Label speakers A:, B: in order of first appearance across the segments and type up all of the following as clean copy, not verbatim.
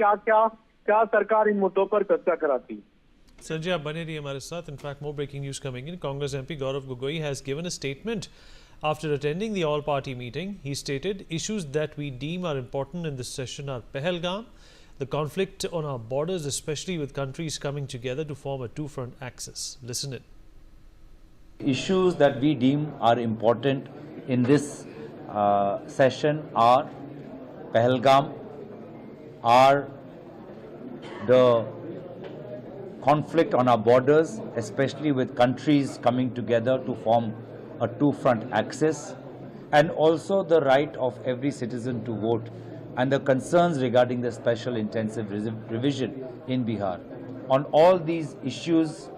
A: क्या क्या क्या सरकार इन मुद्दों पर चर्चा कराती।
B: संजय, आप बने रहिए हमारे साथ. In fact, more breaking news coming in. Congress MP Gaurav Gogoi has given a statement after attending the all-party meeting. He stated, issues that we deem are important in this session are Pahalgam, the conflict on our borders, especially with countries coming together to form a two-front axis. Listen in.
C: Issues that we deem are important in this session are Pahalgam, are the conflict on our borders, especially with countries coming together to form a two-front axis, and also the right of every citizen to vote, and the concerns regarding the special intensive revision in Bihar. On all these issues,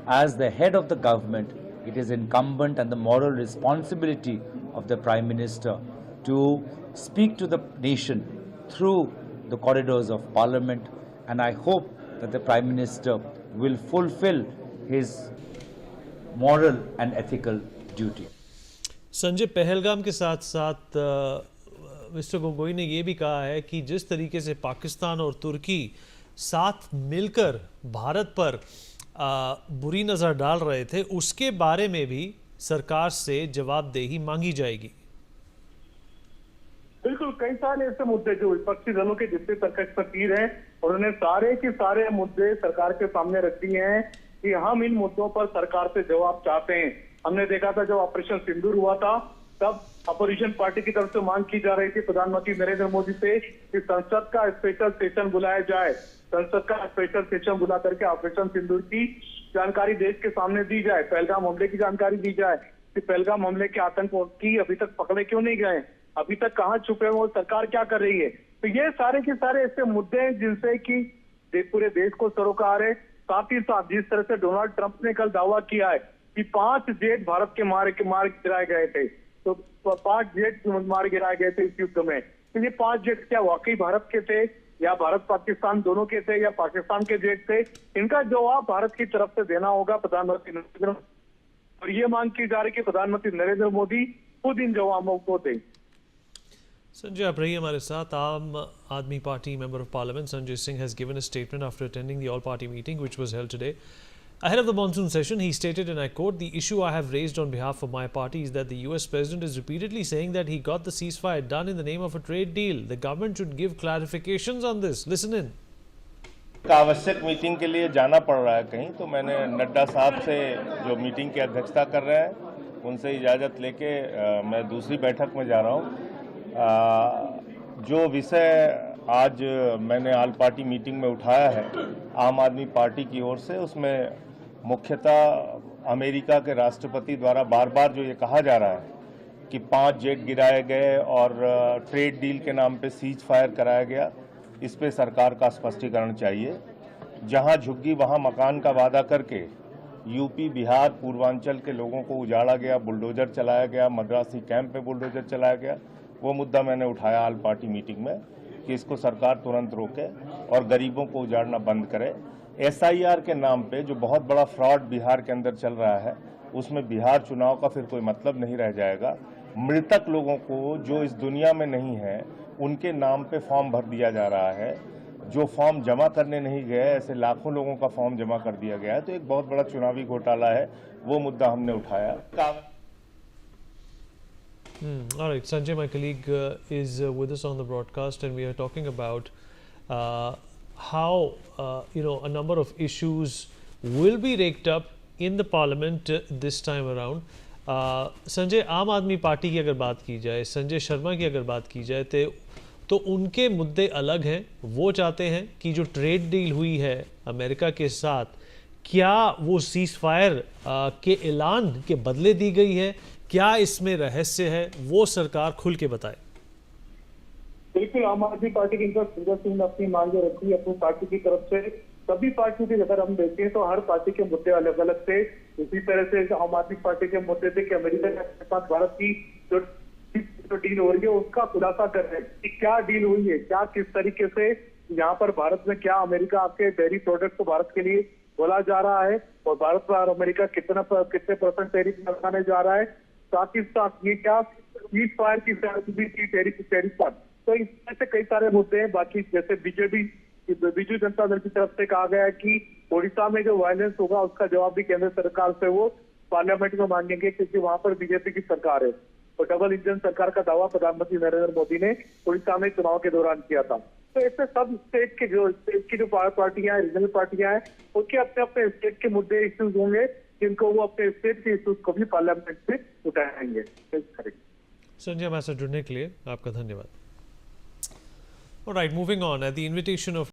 C: as the head of the government, it is incumbent and the moral responsibility of the Prime Minister to speak to the nation through the corridors of Parliament, and I hope that the Prime Minister will fulfill his moral and ethical duty.
B: Sanjay, Pahalgam के साथ साथ mister Gogoi ने यह भी कहा है कि जिस तरीके से पाकिस्तान और तुर्की साथ मिलकर भारत पर बुरी नज़र डाल रहे थे, उसके बारे में भी सरकार से जवाबदेही मांगी जाएगी.
A: बिल्कुल, कई सारे ऐसे मुद्दे जो विपक्षी दलों के जितने तर्कश फकीर हैं, उन्होंने सारे के सारे मुद्दे सरकार के सामने रख दिए हैं कि हम इन मुद्दों पर सरकार से जवाब चाहते हैं. हमने देखा था जब ऑपरेशन सिंदूर हुआ था, तब अपोजिशन पार्टी की तरफ से मांग की जा रही थी प्रधानमंत्री नरेंद्र मोदी से कि संसद का स्पेशल सेशन बुलाया जाए, संसद का स्पेशल सेशन बुला करके ऑपरेशन सिंदूर की जानकारी देश के सामने दी जाए, पहलगाम हमले की जानकारी दी जाए कि पहलगाम हमले के आतंकी अभी तक पकड़े क्यों नहीं गए, अभी तक कहां छुपे हुए, सरकार क्या कर रही है. तो ये सारे के सारे ऐसे मुद्दे हैं जिनसे कि पूरे देश को सरोकार है. साथ ही साथ जिस तरह से डोनाल्ड ट्रंप ने कल दावा किया है कि 5 जेट भारत के मार गिराए गए थे, तो 5 जेट मार गिराए गए थे इस युद्ध में. तो ये 5 जेट क्या वाकई भारत के थे या भारत पाकिस्तान दोनों के थे या पाकिस्तान के जेट थे, इनका जवाब भारत की तरफ से देना होगा प्रधानमंत्री नरेंद्र मोदी. और ये मांग की जा रही कि प्रधानमंत्री नरेंद्र मोदी खुद इन जवाबों को दें.
B: संजय, आप रहिए हमारे साथ. आम आदमी party member of parliament Sanjay Singh has given a statement after attending the all-party meeting which was held today. Ahead of the monsoon session, he stated, and I quote, "The issue I have raised on behalf of my party is that the US President is repeatedly saying that he got the ceasefire done in the name of a trade deal. The government should give clarifications on this." Listen in.
D: आवश्यक meeting के लिए जाना पड़ रहा है कहीं, तो मैंने नड्डा साहब से जो मीटिंग की अध्यक्षता कर रहे हैं उनसे इजाज़त लेके मैं दूसरी बैठक में जा रहा हूँ. जो विषय आज मैंने ऑल पार्टी मीटिंग में उठाया है आम आदमी पार्टी की ओर से, उसमें मुख्यतः अमेरिका के राष्ट्रपति द्वारा बार बार जो ये कहा जा रहा है कि 5 जेट गिराए गए और ट्रेड डील के नाम पे सीज फायर कराया गया, इस पे सरकार का स्पष्टीकरण चाहिए. जहां झुग्गी वहां मकान का वादा करके यूपी, बिहार, पूर्वांचल के लोगों को उजाड़ा गया, बुलडोजर चलाया गया, मद्रासी कैंप पे बुलडोजर चलाया गया, वो मुद्दा मैंने उठाया ऑल पार्टी मीटिंग में कि इसको सरकार तुरंत रोके और गरीबों को उजाड़ना बंद करे. SIR के नाम पे जो बहुत बड़ा फ्रॉड बिहार के अंदर चल रहा है, उसमें बिहार चुनाव का फिर कोई मतलब नहीं रह जाएगा. मृतक लोगों को जो इस दुनिया में नहीं है उनके नाम पे फॉर्म भर दिया जा रहा है. जो फॉर्म जमा करने नहीं गए, ऐसे लाखों लोगों का फॉर्म जमा कर दिया गया है. तो एक बहुत बड़ा चुनावी घोटाला है, वो मुद्दा हमने उठाया.
B: All right, Sanjay, my colleague, is with us on the broadcast, and we are talking about how a number of issues will be raked up in the parliament this time around. Sanjay, आम आदमी party की अगर बात की जाए, संजय शर्मा की अगर बात की जाए, तो उनके मुद्दे अलग हैं. वो चाहते हैं कि जो ट्रेड डील हुई है अमेरिका के साथ, क्या वो सीज फायर के ऐलान के बदले दी गई है, क्या इसमें रहस्य है, वो सरकार खुल के बताए.
A: बिल्कुल, आम आदमी पार्टी के संजय सिंह ने अपनी मांगे रखी अपनी पार्टी की तरफ से. सभी पार्टियों की अगर हम देखें तो हर पार्टी के मुद्दे अलग अलग थे. इसी तरह से आम आदमी पार्टी के मुद्दे थे कि अमेरिका के साथ भारत की जो डील हो रही है उसका खुलासा कर रहे हैं कि क्या डील हुई है, क्या किस तरीके से यहाँ पर भारत में क्या अमेरिका आपके डेयरी प्रोडक्ट को भारत के लिए बोला जा रहा है और भारत पर अमेरिका कितने % टैरिफ लगाने जा रहा है. साथ ही साथ ये क्या सीज फायर की टेरिफ पर. तो इस तरह से कई सारे मुद्दे हैं. बाकी जैसे बीजेपी बीजू जनता दल की तरफ से कहा गया है कि ओडिशा में जो वायलेंस होगा उसका जवाब भी केंद्र सरकार से वो पार्लियामेंट में मांगेंगे, क्योंकि वहां पर बीजेपी की सरकार है। तो डबल इंजन सरकार का दावा प्रधानमंत्री नरेंद्र मोदी ने उड़ीसा में चुनाव के दौरान किया था। तो इससे सब स्टेट की जो पार्टियां हैं, रीजनल पार्टियां हैं, उनके अपने अपने स्टेट के मुद्दे इश्यूज होंगे, जिनको वो अपने स्टेट के इश्यूज को भी पार्लियामेंट में उठाएंगे।
B: संजय, हमारे साथ जुड़ने के लिए आपका धन्यवाद। All right, moving on. At the invitation of